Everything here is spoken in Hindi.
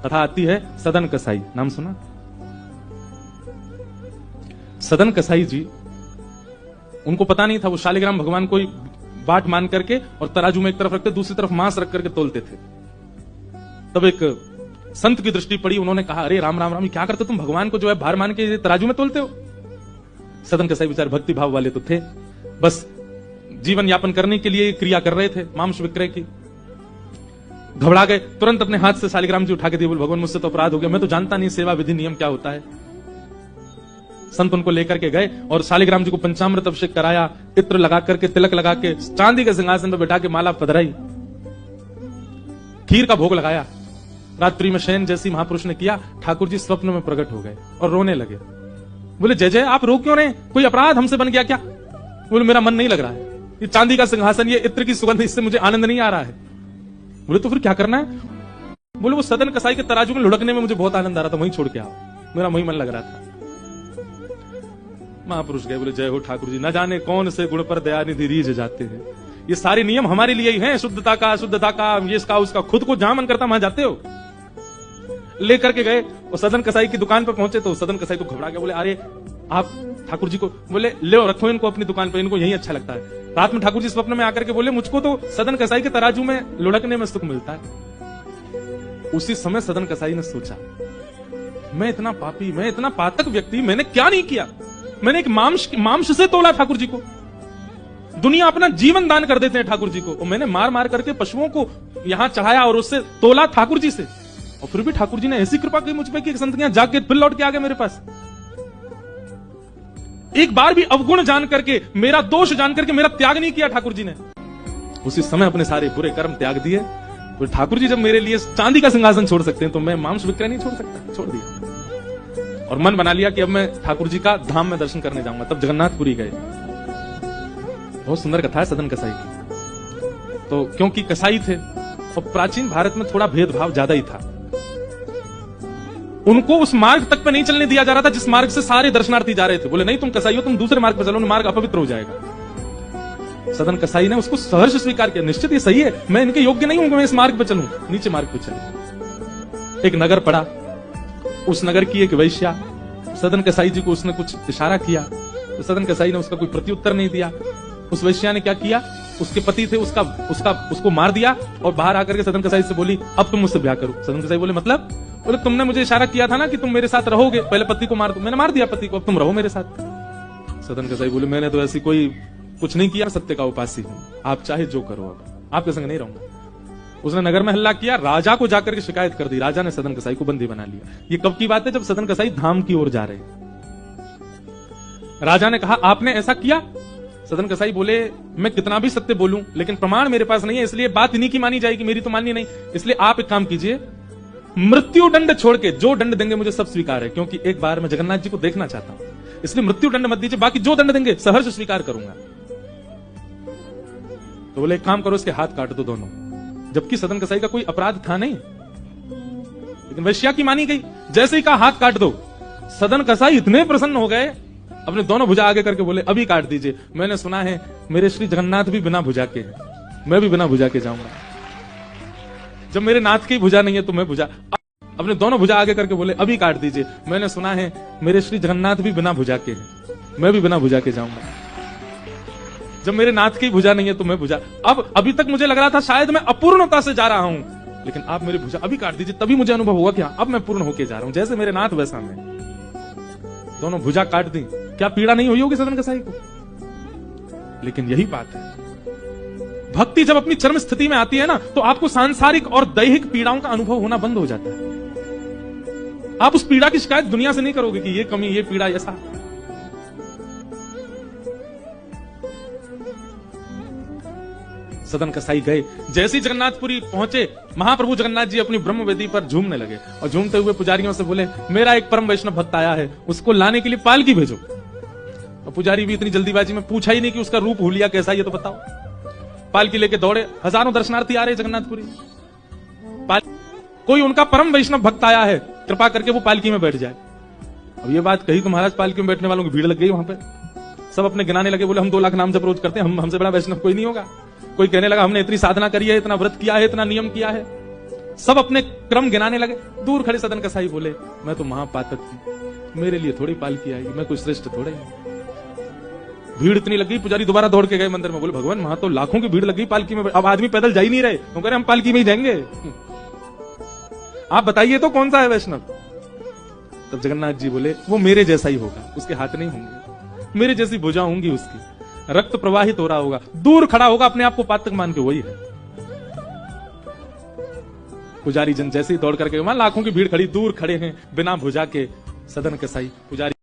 कथा आती है सदन कसाई, नाम सुना? सदन कसाई जी, उनको पता नहीं था, वो शालिग्राम भगवान को बाट मान करके और तराजू में एक तरफ रखते, दूसरी तरफ मांस रख करके तोलते थे। तब एक संत की दृष्टि पड़ी, उन्होंने कहा, अरे राम राम राम, क्या करते तुम, भगवान को जो है भार मान के तराजू में तोलते हो? सदन कसाई बेचारे भक्ति भाव वाले तो थे, बस जीवन यापन करने के लिए क्रिया कर रहे थे, मांस विक्रय की। घबरा गए, तुरंत अपने हाथ से शालिग्राम जी उठा के दिए, बोले भगवान मुझसे तो अपराध हो गया, मैं तो जानता नहीं सेवा विधि नियम क्या होता है। संत उनको लेकर के गए और शालिग्राम जी को पंचामृत अभिषेक कराया, इत्र लगा करके, तिलक लगा के, चांदी के सिंहासन पर बैठा के माला पधराई, खीर का भोग लगाया। रात्रि में शयन जैसी महापुरुष ने किया, ठाकुर जी स्वप्न में प्रकट हो गए और रोने लगे। बोले जय जय, आप रो क्यों रहे, कोई अपराध हमसे बन गया क्या? बोले मेरा मन नहीं लग रहा है, ये चांदी का सिंहासन, ये इत्र की सुगंध, इससे मुझे आनंद नहीं आ रहा है। बोले तो फिर क्या करना है? बोले वो सदन कसाई के तराजू में लुढ़कने में मुझे बहुत आनंद आ रहा था, वहीं छोड़ के आओ, मेरा वहीं मन लग रहा था। महापुरुष गए, बोले जय हो ठाकुर जी, न जाने कौन से गुण पर दयानिधि रीझ जाते हैं, ये सारे नियम हमारे लिए ही हैं, शुद्धता का, अशुद्धता का, ये इसका उसका, खुद को जहां मन करता वहां जाते हो। लेकर के गए और सदन कसाई की दुकान पर पहुंचे तो सदन कसाई तो घबरा गया, बोले अरे आप ठाकुर जी को, बोले ले रखो इनको अपनी दुकान पर, इनको यही अच्छा लगता है। रात में ठाकुर जी स्वप्न में आकर के बोले मुझको तो सदन कसाई के तराजू में लुढ़कने में सुख मिलता है। उसी समय सदन कसाई ने सोचा, मैं इतना पापी, मैं इतना पातक व्यक्ति, मैंने क्या नहीं किया, मैंने एक मांस से तोला ठाकुर जी को। दुनिया अपना जीवन दान कर देते हैं ठाकुर जी को, और मैंने मार मार करके पशुओं को यहां चढ़ाया और उससे तोला ठाकुर जी से, और फिर भी ठाकुर जी ने ऐसी कृपा की मुझ पे कि संत यहां जाके फिर लौट के आ गए मेरे पास। एक बार भी अवगुण जान करके, मेरा दोष जान करके मेरा त्याग नहीं किया ठाकुर जी ने। उसी समय अपने सारे बुरे कर्म त्याग दिए। तो ठाकुर जी जब मेरे लिए चांदी का सिंहासन छोड़ सकते हैं तो मैं मांस विक्रय नहीं छोड़ सकता, छोड़ दिया। और मन बना लिया कि अब मैं ठाकुर जी का धाम में दर्शन करने जाऊंगा। तब जगन्नाथपुरी गए। बहुत सुंदर कथा है सदन कसाई की। तो क्योंकि कसाई थे और प्राचीन भारत में थोड़ा भेदभाव ज्यादा ही था, उनको उस मार्ग तक पे नहीं चलने दिया जा रहा था जिस मार्ग से सारे दर्शनार्थी जा रहे थे। बोले नहीं तुम कसाई हो, तुम दूसरे मार्ग पर चलो, मार्ग अपवित्र हो जाएगा। सदन कसाई ने उसको सहर्ष स्वीकार किया, निश्चित ये सही है, मैं इनके योग्य नहीं हूं, मैं इस मार्ग पर चलूं। नीचे मार्ग पर चले। एक नगर पड़ा, उस नगर की एक वैश्या, सदन कसाई जी को उसने कुछ इशारा किया तो सदन कसाई ने उसका कोई प्रत्युत्तर नहीं दिया। उस वैश्या ने क्या किया, उसके पति थे उसको मार दिया और बाहर आकर के सदन कसाई से बोली अब तुम मुझसे ब्याह करो। सदन कसाई बोले मतलब? बोले तुमने मुझे इशारा किया था ना कि तुम मेरे साथ रहोगे, पहले पति को मार दो, मैंने मार दिया पति को, अब तुम रहो मेरे साथ। सदन कसाई बोले मैंने तो ऐसी कोई कुछ नहीं किया, सत्य का उपासी हूं, आप चाहे जो करो, अब आपके संग नहीं रहूंगा। उसने नगर में हल्ला किया, राजा को जाकर के शिकायत कर दी। राजा ने सदन कसाई को बंदी बना लिया। ये कब की बात है? जब सदन कसाई धाम की ओर जा रहे। राजा ने कहा आपने ऐसा किया? सदन कसाई बोले मैं कितना भी सत्य बोलूं लेकिन प्रमाण मेरे पास नहीं है, इसलिए बात इन्हीं की मानी जाएगी, मेरी तो माननी नहीं। इसलिए आप एक काम कीजिए, मृत्यु दंड छोड़ के जो दंड देंगे मुझे सब स्वीकार है, क्योंकि एक बार मैं जगन्नाथ जी को देखना चाहता हूं, इसलिए मृत्यु दंड मत दीजिए, बाकी जो दंड देंगे सहर्ष स्वीकार करूंगा। तो बोले एक काम करो, इसके हाथ काट दो दोनों। जबकि सदन कसाई का कोई अपराध था नहीं, लेकिन वैश्या की मानी गई। जैसे ही कहा हाथ काट दो, सदन कसाई इतने प्रसन्न हो गए, अपने दोनों भुजा आगे करके बोले अभी काट दीजिए, मैंने सुना है मेरे श्री जगन्नाथ भी बिना भुजा के हैं, मैं भी बिना भुजा के जाऊंगा। जब मेरे नाथ की भुजा नहीं है तो मैं भुजा, अपने दोनों भुजा आगे करके बोले अभी काट दीजिए, मैंने सुना है मेरे श्री जगन्नाथ भी बिना भुजा के हैं, मैं भी बिना भुजा के जाऊंगा। जब मेरे नाथ की भुजा नहीं है तो मैं भुजा, अब अभी तक मुझे लग रहा था शायद मैं अपूर्णता से जा रहा हूं, लेकिन आप मेरी भुजा अभी काट दीजिए, तभी मुझे अनुभव हुआ कि अब मैं पूर्ण होके जा रहा हूं, जैसे मेरे नाथ वैसा मैं। दोनों भुजा काट दी, क्या पीड़ा नहीं हुई होगी सदन कसाई को? लेकिन यही बात है, भक्ति जब अपनी चरम स्थिति में आती है ना, तो आपको सांसारिक और दैहिक पीड़ाओं का अनुभव होना बंद हो जाता है। आप उस पीड़ा की शिकायत दुनिया से नहीं करोगे कि ये कमी, ये पीड़ा, ऐसा। सदन कसाई गए, जैसे ही जगन्नाथपुरी पहुंचे, महाप्रभु जगन्नाथ जी अपनी ब्रह्म वेदी पर झूमने लगे और झूमते हुए पुजारियों से बोले मेरा एक परम वैष्णव भक्त आया है, उसको लाने के लिए पालकी भेजो। और पुजारी भी इतनी जल्दीबाजी में पूछा ही नहीं कि उसका रूप हुलिया कैसा है, ये तो बताओ। पालकी लेके दौड़े, हजारों दर्शनार्थी आ रहे जगन्नाथपुरी। कोई उनका परम वैष्णव भक्त आया है, कृपा करके वो पालकी में बैठ जाए। अब ये बात कही तो महाराज पालकी में बैठने वालों की भीड़ लग गई वहां पे। सब अपने गिनाने लगे, बोले हम 2 लाख नाम जप रोज करते हैं, हमसे बड़ा वैष्णव कोई नहीं होगा। कोई कहने लगा हमने इतनी साधना करी है, इतना व्रत किया है, इतना नियम किया है। सब अपने क्रम गिनाने लगे। दूर खड़े सदन कसाई बोले, मैं तो महापातक हूं, मेरे लिए थोड़ी पालकी आएगी, मैं कोई श्रेष्ठ थोड़े हूं। भीड़ इतनी लग गई, पुजारी दोबारा दौड़ के गए मंदिर में, बोले भगवान वहां तो लाखों की भीड़ लग गई पालकी में, अब आदमी पैदल जा ही नहीं रहे। वो कह रहे हम पालकी में ही जाएंगे, आप बताइए तो कौन सा है वैष्णव। तब जगन्नाथ जी बोले, वो मेरे जैसा ही होगा, उसके हाथ नहीं होंगे, मेरे जैसी भुजा होंगी उसकी, रक्त प्रवाहित हो रहा होगा, दूर खड़ा होगा अपने आप को पातक मान के, वही है। पुजारी जन जैसे ही दौड़ करके, वहां लाखों की भीड़ खड़ी, दूर खड़े हैं बिना भुजा के सदन कसाई। पुजारी